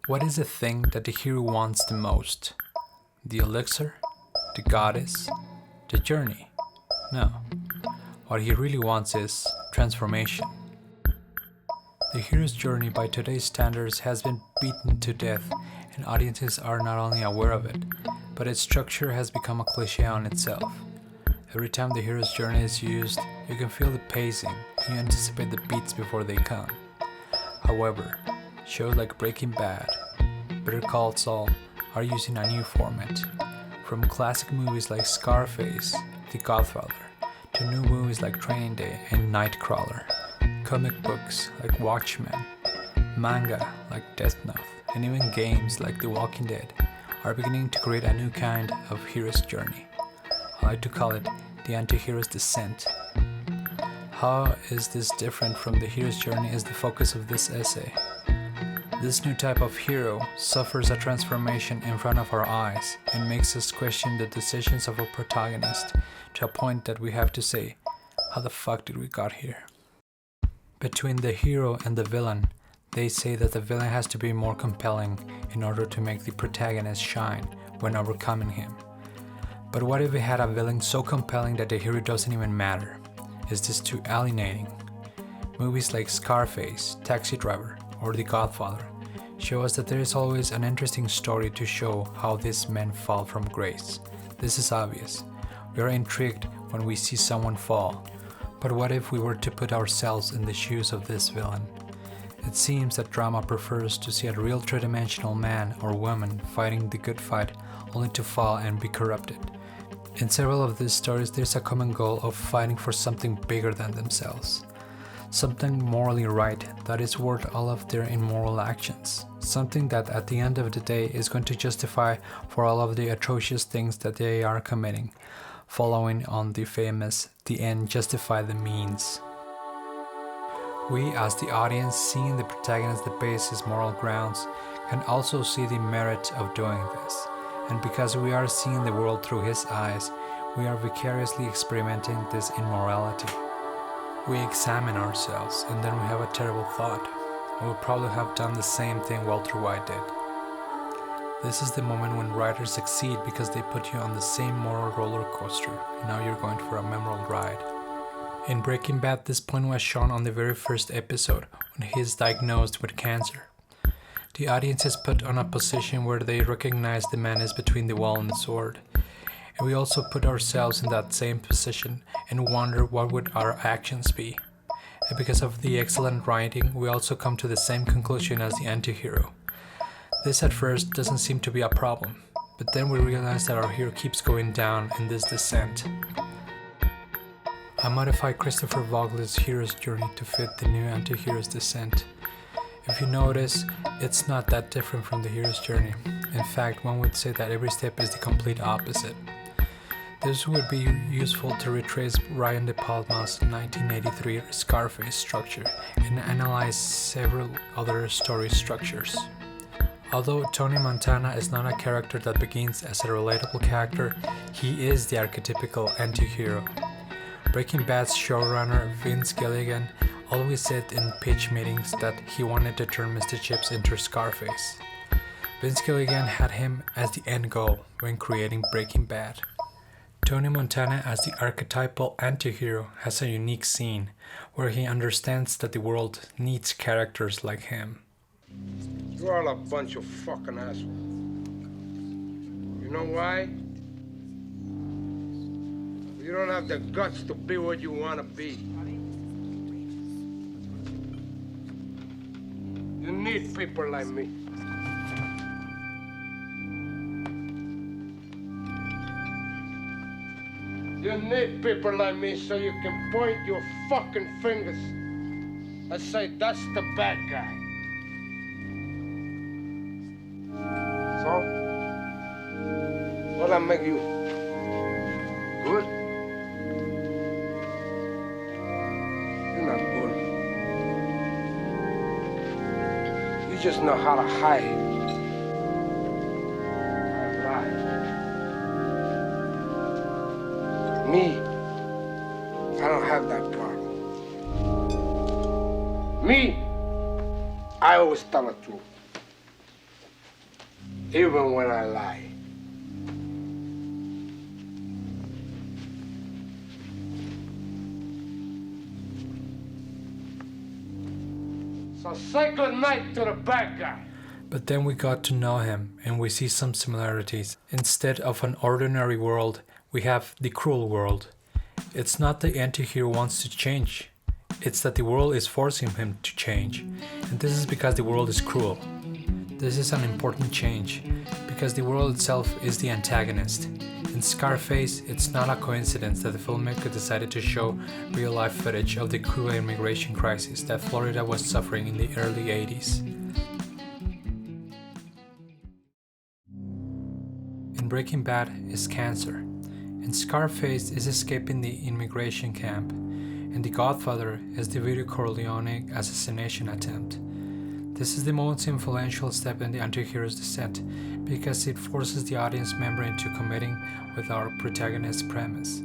What is the thing that the hero wants the most? The elixir? The goddess? The journey? No. What he really wants is transformation. The hero's journey by today's standards has been beaten to death, and audiences are not only aware of it, but its structure has become a cliché on itself. Every time the hero's journey is used, you can feel the pacing, and you anticipate the beats before they come. However, shows like Breaking Bad, Better Call Saul are using a new format. From classic movies like Scarface, The Godfather, to new movies like Training Day and Nightcrawler, comic books like Watchmen, manga like Death Note, and even games like The Walking Dead are beginning to create a new kind of hero's journey. I like to call it the anti-hero's descent. How is this different from the hero's journey is the focus of this essay. This new type of hero suffers a transformation in front of our eyes and makes us question the decisions of our protagonist to a point that we have to say, how the fuck did we got here? Between the hero and the villain, they say that the villain has to be more compelling in order to make the protagonist shine when overcoming him. But what if we had a villain so compelling that the hero doesn't even matter? Is this too alienating? Movies like Scarface, Taxi Driver, or The Godfather show us that there is always an interesting story to show how these men fall from grace. This is obvious. We are intrigued when we see someone fall. But what if we were to put ourselves in the shoes of this villain? It seems that drama prefers to see a real three-dimensional man or woman fighting the good fight only to fall and be corrupted. In several of these stories, there's a common goal of fighting for something bigger than themselves. Something morally right that is worth all of their immoral actions. Something that at the end of the day is going to justify for all of the atrocious things that they are committing, following on the famous "the end justify the means." We as the audience, seeing the protagonist debase his moral grounds, can also see the merit of doing this. And because we are seeing the world through his eyes, we are vicariously experimenting this immorality. We examine ourselves, and then we have a terrible thought. I would probably have done the same thing Walter White did. This is the moment when writers succeed because they put you on the same moral roller coaster, and now you're going for a memorable ride. In Breaking Bad, this point was shown on the very first episode, when he is diagnosed with cancer. The audience is put on a position where they recognize the man is between the wall and the sword. And we also put ourselves in that same position and wonder what would our actions be. And because of the excellent writing, we also come to the same conclusion as the anti-hero. This at first doesn't seem to be a problem, but then we realize that our hero keeps going down in this descent. I modified Christopher Vogler's hero's journey to fit the new anti-hero's descent. If you notice, it's not that different from the hero's journey. In fact, one would say that every step is the complete opposite. This would be useful to retrace Brian De Palma's 1983 Scarface structure and analyze several other story structures. Although Tony Montana is not a character that begins as a relatable character, he is the archetypical anti-hero. Breaking Bad's showrunner Vince Gilligan always said in pitch meetings that he wanted to turn Mr. Chips into Scarface. Vince Gilligan had him as the end goal when creating Breaking Bad. Tony Montana as the archetypal anti-hero has a unique scene where he understands that the world needs characters like him. You're all a bunch of fucking assholes. You know why? You don't have the guts to be what you want to be. You need people like me. You need people like me so you can point your fucking fingers and say, that's the bad guy. So, what'll make you good? You're not good. You just know how to hide. Me, I don't have that problem. Me, I always tell the truth. even when I lie. So say goodnight to the bad guy. But then we got to know him, and we see some similarities. Instead of an ordinary world, we have the cruel world. It's not the anti-hero wants to change, it's that the world is forcing him to change. And this is because the world is cruel. This is an important change, because the world itself is the antagonist. In Scarface, it's not a coincidence that the filmmaker decided to show real-life footage of the cruel immigration crisis that Florida was suffering in the early 80s. In Breaking Bad is cancer. In Scarface is escaping the immigration camp. In The Godfather is the Vito Corleone assassination attempt. This is the most influential step in the anti-hero's descent because it forces the audience member into committing with our protagonist's premise.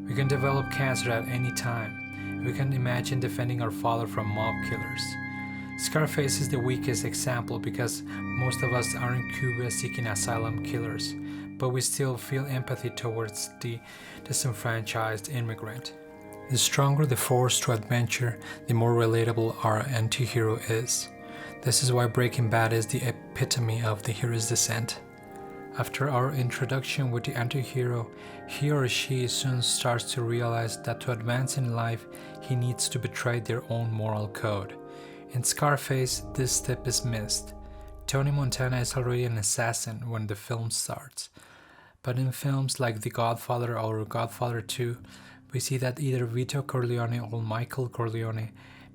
We can develop cancer at any time. We can imagine defending our father from mob killers. Scarface is the weakest example because most of us are in Cuba seeking asylum killers, but we still feel empathy towards the disenfranchised immigrant. The stronger the force to adventure, the more relatable our anti-hero is. This is why Breaking Bad is the epitome of the hero's descent. After our introduction with the anti-hero, he or she soon starts to realize that to advance in life, he needs to betray their own moral code. In Scarface, this step is missed. Tony Montana is already an assassin when the film starts. But in films like The Godfather or Godfather 2, we see that either Vito Corleone or Michael Corleone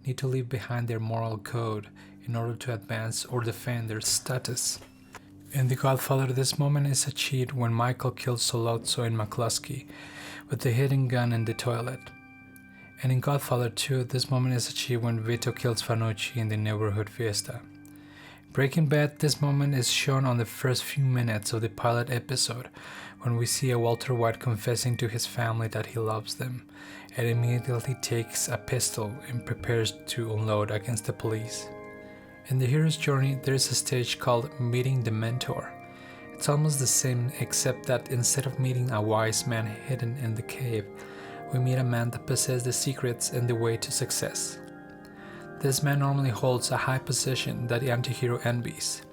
need to leave behind their moral code in order to advance or defend their status. In The Godfather, this moment is achieved when Michael kills Sollozzo in McCluskey with the hidden gun in the toilet. And in Godfather 2, this moment is achieved when Vito kills Fanucci in the neighborhood fiesta. Breaking Bad, this moment is shown on the first few minutes of the pilot episode, when we see a Walter White confessing to his family that he loves them, and immediately takes a pistol and prepares to unload against the police. In the hero's journey, there is a stage called Meeting the Mentor. It's almost the same, except that instead of meeting a wise man hidden in the cave, we meet a man that possesses the secrets and the way to success. This man normally holds a high position that the anti-hero envies.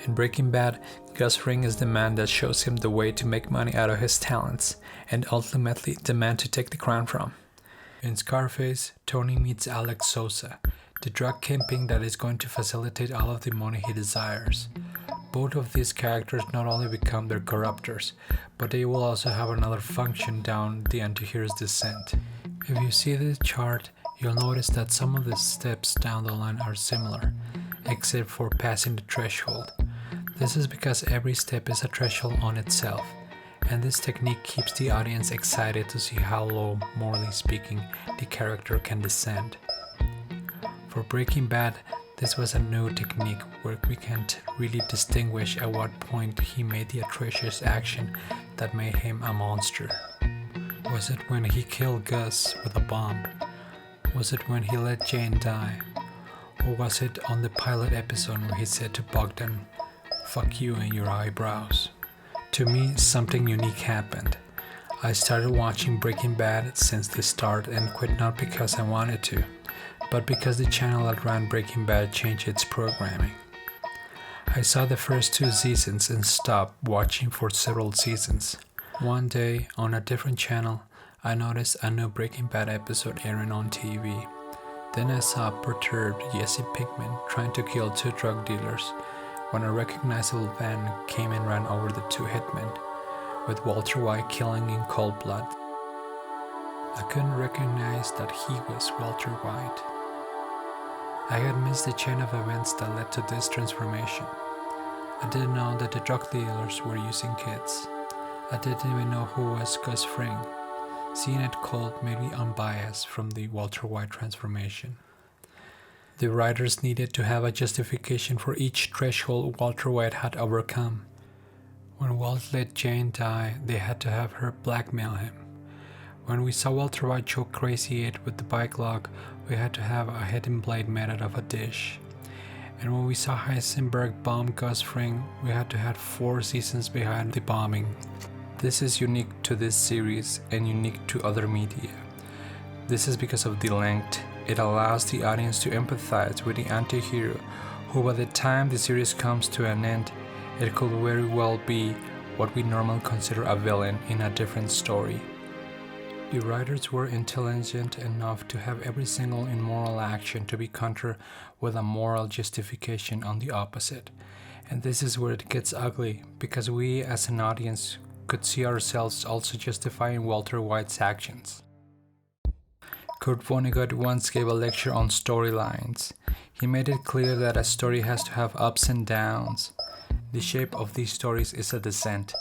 In Breaking Bad, Gus Fring is the man that shows him the way to make money out of his talents, and ultimately the man to take the crown from. In Scarface, Tony meets Alex Sosa, the drug kingpin that is going to facilitate all of the money he desires. Both of these characters not only become their corruptors, but they will also have another function down the anti-hero's descent. If you see this chart, you'll notice that some of the steps down the line are similar, except for passing the threshold. This is because every step is a threshold on itself, and this technique keeps the audience excited to see how low, morally speaking, the character can descend. For Breaking Bad, this was a new technique where we can't really distinguish at what point he made the atrocious action that made him a monster. Was it when he killed Gus with a bomb? Was it when he let Jane die? Or was it on the pilot episode where he said to Bogdan, "Fuck you and your eyebrows"? To me, something unique happened. I started watching Breaking Bad since the start and quit not because I wanted to, but because the channel that ran Breaking Bad changed its programming. I saw the first 2 seasons and stopped watching for several seasons. One day, on a different channel, I noticed a new Breaking Bad episode airing on TV. Then I saw a perturbed Jesse Pinkman trying to kill 2 drug dealers when a recognizable van came and ran over the 2 hitmen, with Walter White killing in cold blood. I couldn't recognize that he was Walter White. I had missed the chain of events that led to this transformation. I didn't know that the drug dealers were using kids. I didn't even know who was Gus Fring. Seeing it cold made me unbiased from the Walter White transformation. The writers needed to have a justification for each threshold Walter White had overcome. When Walt let Jane die, they had to have her blackmail him. When we saw Walter White choke Crazy 8 with the bike lock, we had to have a hidden blade made out of a dish. And when we saw Heisenberg bomb Gus Fring, we had to have 4 seasons behind the bombing. This is unique to this series and unique to other media. This is because of the length. It allows the audience to empathize with the anti-hero, who by the time the series comes to an end, it could very well be what we normally consider a villain in a different story. The writers were intelligent enough to have every single immoral action to be countered with a moral justification on the opposite. And this is where it gets ugly, because we as an audience could see ourselves also justifying Walter White's actions. Kurt Vonnegut once gave a lecture on storylines. He made it clear that a story has to have ups and downs. The shape of these stories is a descent,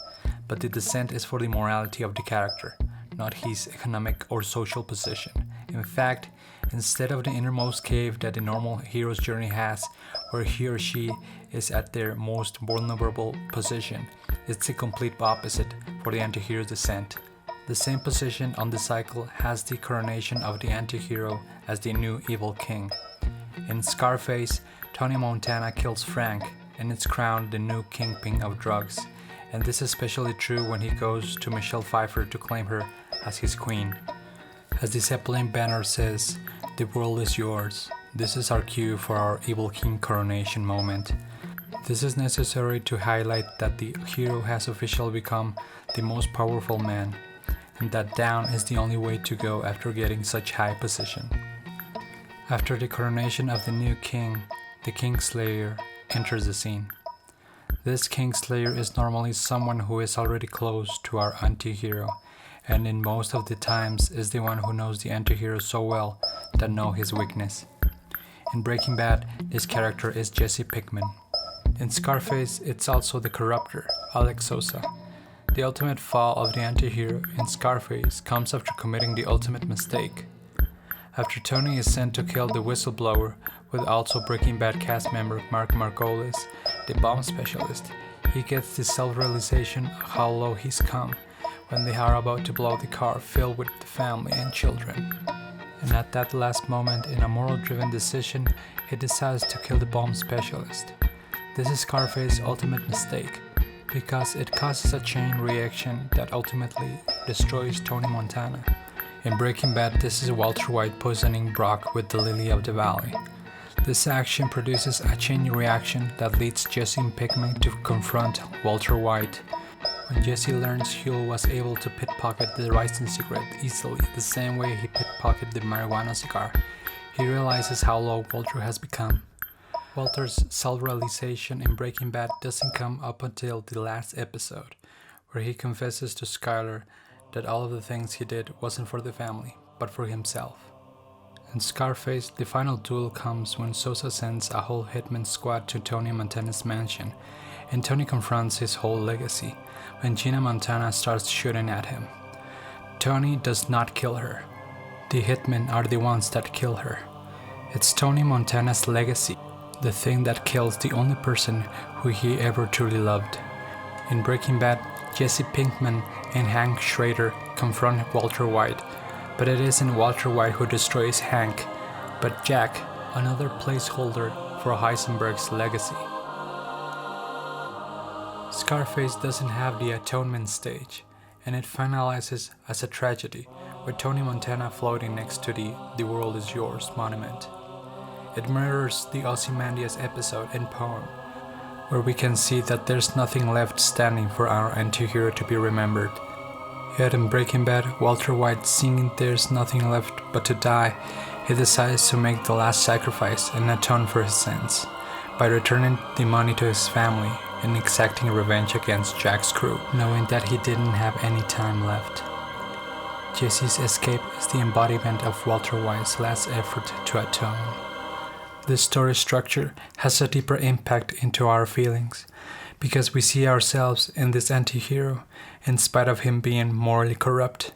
but the descent is for the morality of the character, not his economic or social position. In fact, instead of the innermost cave that the normal hero's journey has, where he or she is at their most vulnerable position, it's the complete opposite for the anti-hero's descent. The same position on the cycle has the coronation of the anti-hero as the new evil king. In Scarface, Tony Montana kills Frank and is crowned the new kingpin of drugs, and this is especially true when he goes to Michelle Pfeiffer to claim her as his queen. As the Zeppelin banner says, "The world is yours." This is our cue for our evil king coronation moment. This is necessary to highlight that the hero has officially become the most powerful man, and that down is the only way to go after getting such high position. After the coronation of the new king, the Kingslayer enters the scene. This Kingslayer is normally someone who is already close to our anti-hero, and in most of the times is the one who knows the anti-hero so well that know his weakness. In Breaking Bad, this character is Jesse Pinkman. In Scarface, it's also the corruptor, Alex Sosa. The ultimate fall of the anti-hero in Scarface comes after committing the ultimate mistake. After Tony is sent to kill the whistleblower with also Breaking Bad cast member Mark Margolis, the bomb specialist, he gets the self-realization of how low he's come when they are about to blow the car filled with the family and children. And at that last moment, in a moral-driven decision, he decides to kill the bomb specialist. This is Scarface's ultimate mistake, because it causes a chain reaction that ultimately destroys Tony Montana. In Breaking Bad, this is Walter White poisoning Brock with the Lily of the Valley. This action produces a chain reaction that leads Jesse Pinkman to confront Walter White. When Jesse learns Huell was able to pickpocket the ricin cigarette easily, the same way he pickpocketed the marijuana cigar, he realizes how low Walter has become. Walter's self-realization in Breaking Bad doesn't come up until the last episode, where he confesses to Skyler that all of the things he did wasn't for the family, but for himself. In Scarface, the final duel comes when Sosa sends a whole hitman squad to Tony Montana's mansion, and Tony confronts his whole legacy when Gina Montana starts shooting at him. Tony does not kill her. The hitmen are the ones that kill her. It's Tony Montana's legacy, the thing that kills the only person who he ever truly loved. In Breaking Bad, Jesse Pinkman and Hank Schrader confront Walter White, but it isn't Walter White who destroys Hank, but Jack, another placeholder for Heisenberg's legacy. Scarface doesn't have the atonement stage, and it finalizes as a tragedy, with Tony Montana floating next to the World Is Yours monument. It mirrors the Ozymandias episode and poem, where we can see that there's nothing left standing for our anti-hero to be remembered. Yet in Breaking Bad, Walter White singing "There's nothing left but to die," he decides to make the last sacrifice and atone for his sins, by returning the money to his family and exacting revenge against Jack's crew, knowing that he didn't have any time left. Jesse's escape is the embodiment of Walter White's last effort to atone. This story structure has a deeper impact into our feelings, because we see ourselves in this anti-hero in spite of him being morally corrupt.